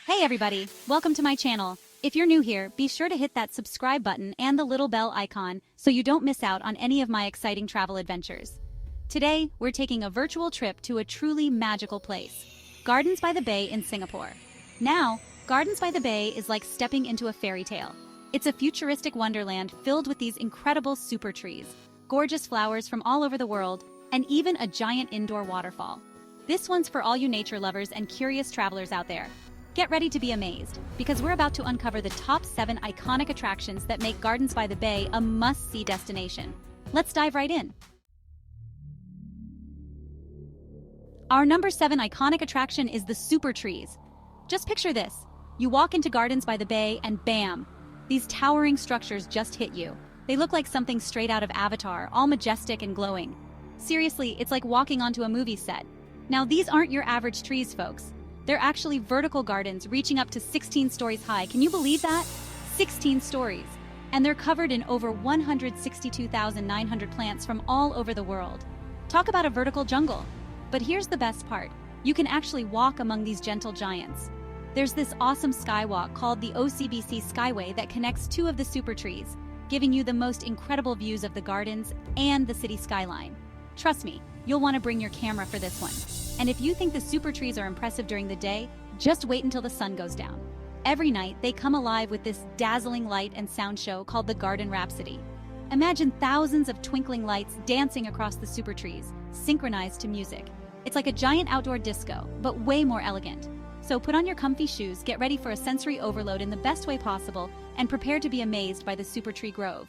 Hey everybody, welcome to my channel. If you're new here, be sure to hit that subscribe button and the little bell icon so you don't miss out on any of my exciting travel adventures. Today, we're taking a virtual trip to a truly magical place, Gardens by the Bay in Singapore. Now, Gardens by the Bay is like stepping into a fairy tale. It's a futuristic wonderland filled with these incredible super trees, gorgeous flowers from all over the world, and even a giant indoor waterfall. This one's for all you nature lovers and curious travelers out there. Get ready to be amazed, because we're about to uncover the top 7 iconic attractions that make Gardens by the Bay a must-see destination. Let's dive right in. Our number 7 iconic attraction is the super trees. Just picture this. You walk into Gardens by the Bay and bam! These towering structures just hit you. They look like something straight out of Avatar, all majestic and glowing. Seriously, it's like walking onto a movie set. Now, these aren't your average trees, folks. They're actually vertical gardens reaching up to 16 stories high. Can you believe that? 16 stories. And they're covered in over 162,900 plants from all over the world. Talk about a vertical jungle. But here's the best part. You can actually walk among these gentle giants. There's this awesome skywalk called the OCBC Skyway that connects 2 of the super trees, giving you the most incredible views of the gardens and the city skyline. Trust me, you'll want to bring your camera for this one. And if you think the super trees are impressive during the day, just wait until the sun goes down. Every night, they come alive with this dazzling light and sound show called the Garden Rhapsody. Imagine thousands of twinkling lights dancing across the super trees, synchronized to music. It's like a giant outdoor disco, but way more elegant. So put on your comfy shoes, get ready for a sensory overload in the best way possible, and prepare to be amazed by the super tree grove.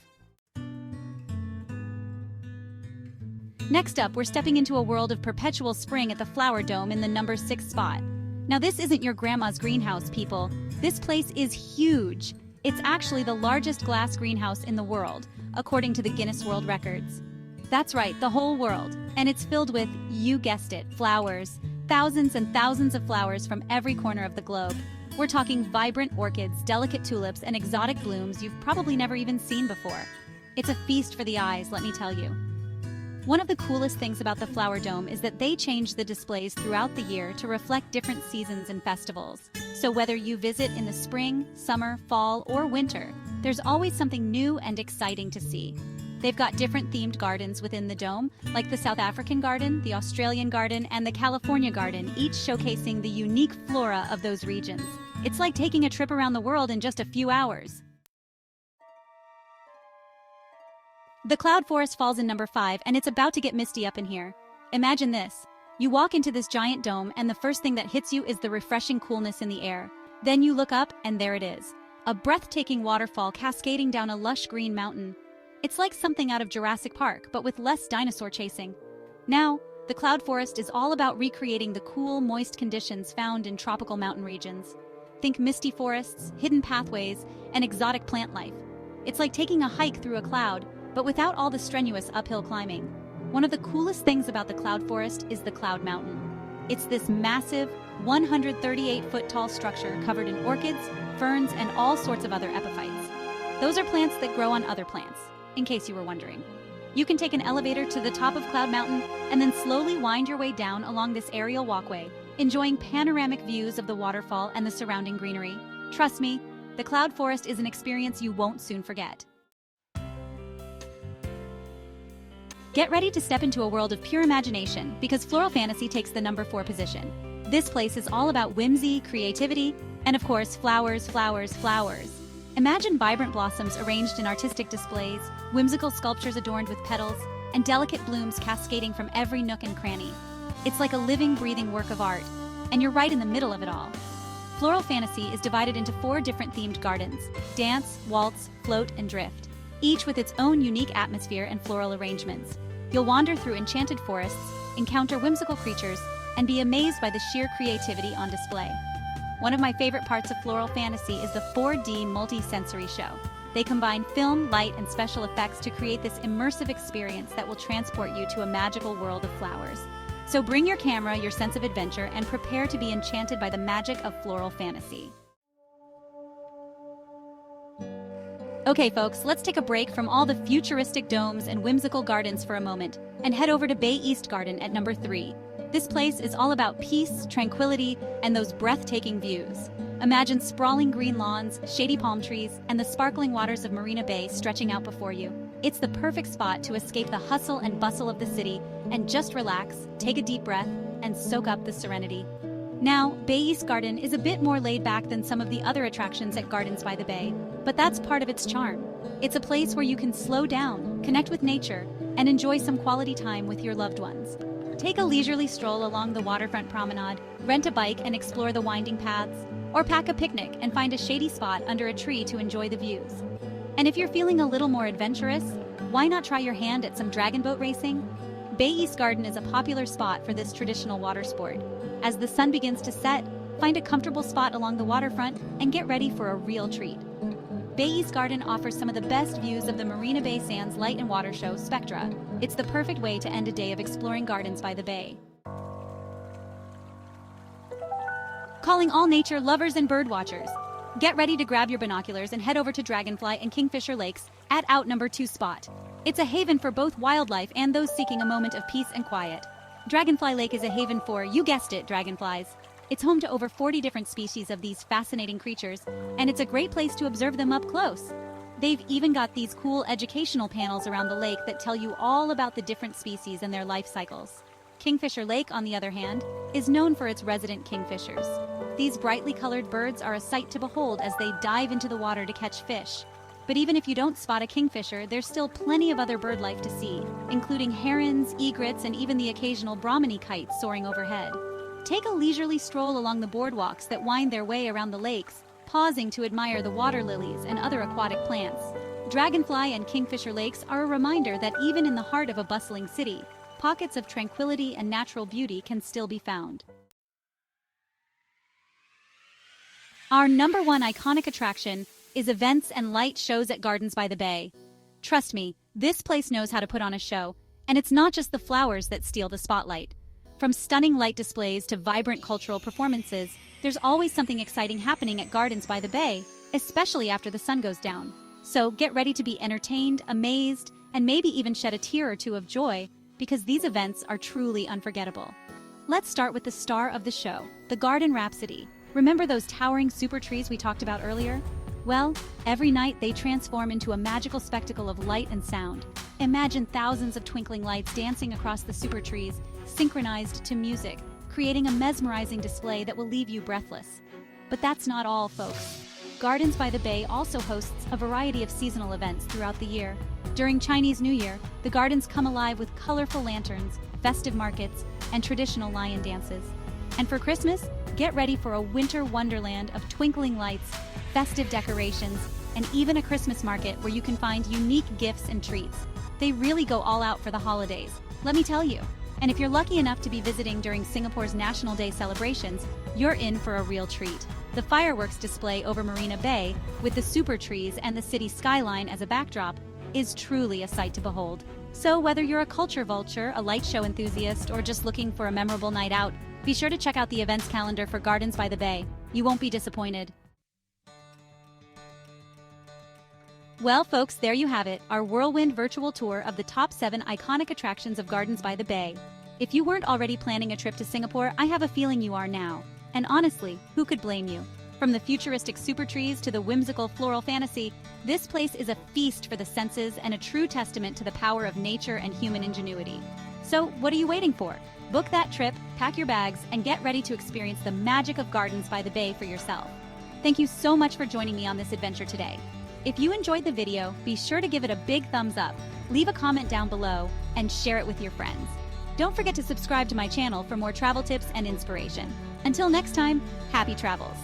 Next up, we're stepping into a world of perpetual spring at the Flower Dome in the number 6 spot. Now, this isn't your grandma's greenhouse, people. This place is huge. It's actually the largest glass greenhouse in the world, according to the Guinness World Records. That's right, the whole world. And it's filled with, you guessed it, flowers. Thousands and thousands of flowers from every corner of the globe. We're talking vibrant orchids, delicate tulips, and exotic blooms you've probably never even seen before. It's a feast for the eyes, let me tell you. One of the coolest things about the Flower Dome is that they change the displays throughout the year to reflect different seasons and festivals. So whether you visit in the spring, summer, fall, or winter, there's always something new and exciting to see. They've got different themed gardens within the dome, like the South African garden, the Australian garden, and the California garden, each showcasing the unique flora of those regions. It's like taking a trip around the world in just a few hours. The cloud forest falls in number 5, and it's about to get misty up in here. Imagine this. You walk into this giant dome, and the first thing that hits you is the refreshing coolness in the air. Then you look up, and there it is. A breathtaking waterfall cascading down a lush green mountain. It's like something out of Jurassic Park, but with less dinosaur chasing. Now, the cloud forest is all about recreating the cool, moist conditions found in tropical mountain regions. Think misty forests, hidden pathways, and exotic plant life. It's like taking a hike through a cloud, but without all the strenuous uphill climbing. One of the coolest things about the cloud forest is the Cloud Mountain. It's this massive, 138-foot-tall structure covered in orchids, ferns, and all sorts of other epiphytes. Those are plants that grow on other plants, in case you were wondering. You can take an elevator to the top of Cloud Mountain and then slowly wind your way down along this aerial walkway, enjoying panoramic views of the waterfall and the surrounding greenery. Trust me, the cloud forest is an experience you won't soon forget. Get ready to step into a world of pure imagination, because Floral Fantasy takes the number 4 position. This place is all about whimsy, creativity, and of course, flowers, flowers, flowers. Imagine vibrant blossoms arranged in artistic displays, whimsical sculptures adorned with petals, and delicate blooms cascading from every nook and cranny. It's like a living, breathing work of art, and you're right in the middle of it all. Floral Fantasy is divided into 4 different themed gardens: dance, waltz, float, and drift, each with its own unique atmosphere and floral arrangements. You'll wander through enchanted forests, encounter whimsical creatures, and be amazed by the sheer creativity on display. One of my favorite parts of Floral Fantasy is the 4D multi-sensory show. They combine film, light, and special effects to create this immersive experience that will transport you to a magical world of flowers. So bring your camera, your sense of adventure, and prepare to be enchanted by the magic of Floral Fantasy. Okay folks, let's take a break from all the futuristic domes and whimsical gardens for a moment, and head over to Bay East Garden at number 3. This place is all about peace, tranquility, and those breathtaking views. Imagine sprawling green lawns, shady palm trees, and the sparkling waters of Marina Bay stretching out before you. It's the perfect spot to escape the hustle and bustle of the city and just relax, take a deep breath, and soak up the serenity. Now, Bay East Garden is a bit more laid back than some of the other attractions at Gardens by the Bay, but that's part of its charm. It's a place where you can slow down, connect with nature, and enjoy some quality time with your loved ones. Take a leisurely stroll along the waterfront promenade, rent a bike and explore the winding paths, or pack a picnic and find a shady spot under a tree to enjoy the views. And if you're feeling a little more adventurous, why not try your hand at some dragon boat racing? Bay East Garden is a popular spot for this traditional water sport. As the sun begins to set, find a comfortable spot along the waterfront and get ready for a real treat. Bay East Garden offers some of the best views of the Marina Bay Sands light and water show, Spectra. It's the perfect way to end a day of exploring Gardens by the Bay. Calling all nature lovers and bird watchers. Get ready to grab your binoculars and head over to Dragonfly and Kingfisher Lakes at Out No. 2 spot. It's a haven for both wildlife and those seeking a moment of peace and quiet. Dragonfly Lake is a haven for, you guessed it, dragonflies. It's home to over 40 different species of these fascinating creatures, and it's a great place to observe them up close. They've even got these cool educational panels around the lake that tell you all about the different species and their life cycles. Kingfisher Lake, on the other hand, is known for its resident kingfishers. These brightly colored birds are a sight to behold as they dive into the water to catch fish. But even if you don't spot a kingfisher, there's still plenty of other bird life to see, including herons, egrets, and even the occasional Brahminy kite soaring overhead. Take a leisurely stroll along the boardwalks that wind their way around the lakes, pausing to admire the water lilies and other aquatic plants. Dragonfly and Kingfisher Lakes are a reminder that even in the heart of a bustling city, pockets of tranquility and natural beauty can still be found. Our number one iconic attraction is events and light shows at Gardens by the Bay. Trust me, this place knows how to put on a show, and it's not just the flowers that steal the spotlight. From stunning light displays to vibrant cultural performances, there's always something exciting happening at Gardens by the Bay, especially after the sun goes down. So get ready to be entertained, amazed, and maybe even shed a tear or two of joy, because these events are truly unforgettable. Let's start with the star of the show, the Garden Rhapsody. Remember those towering super trees we talked about earlier? Well, every night they transform into a magical spectacle of light and sound. Imagine thousands of twinkling lights dancing across the super trees, synchronized to music, creating a mesmerizing display that will leave you breathless. But that's not all, folks. Gardens by the Bay also hosts a variety of seasonal events throughout the year. During Chinese New Year, the gardens come alive with colorful lanterns, festive markets, and traditional lion dances. And for Christmas, get ready for a winter wonderland of twinkling lights, festive decorations, and even a Christmas market where you can find unique gifts and treats. They really go all out for the holidays, let me tell you. And if you're lucky enough to be visiting during Singapore's National Day celebrations, you're in for a real treat. The fireworks display over Marina Bay, with the super trees and the city skyline as a backdrop, is truly a sight to behold. So whether you're a culture vulture, a light show enthusiast, or just looking for a memorable night out, be sure to check out the events calendar for Gardens by the Bay. You won't be disappointed. Well, folks, there you have it, our whirlwind virtual tour of the top 7 iconic attractions of Gardens by the Bay. If you weren't already planning a trip to Singapore, I have a feeling you are now. And honestly, who could blame you? From the futuristic super trees to the whimsical Floral Fantasy, this place is a feast for the senses and a true testament to the power of nature and human ingenuity. So, what are you waiting for? Book that trip, pack your bags, and get ready to experience the magic of Gardens by the Bay for yourself. Thank you so much for joining me on this adventure today. If you enjoyed the video, be sure to give it a big thumbs up, leave a comment down below, and share it with your friends. Don't forget to subscribe to my channel for more travel tips and inspiration. Until next time, happy travels!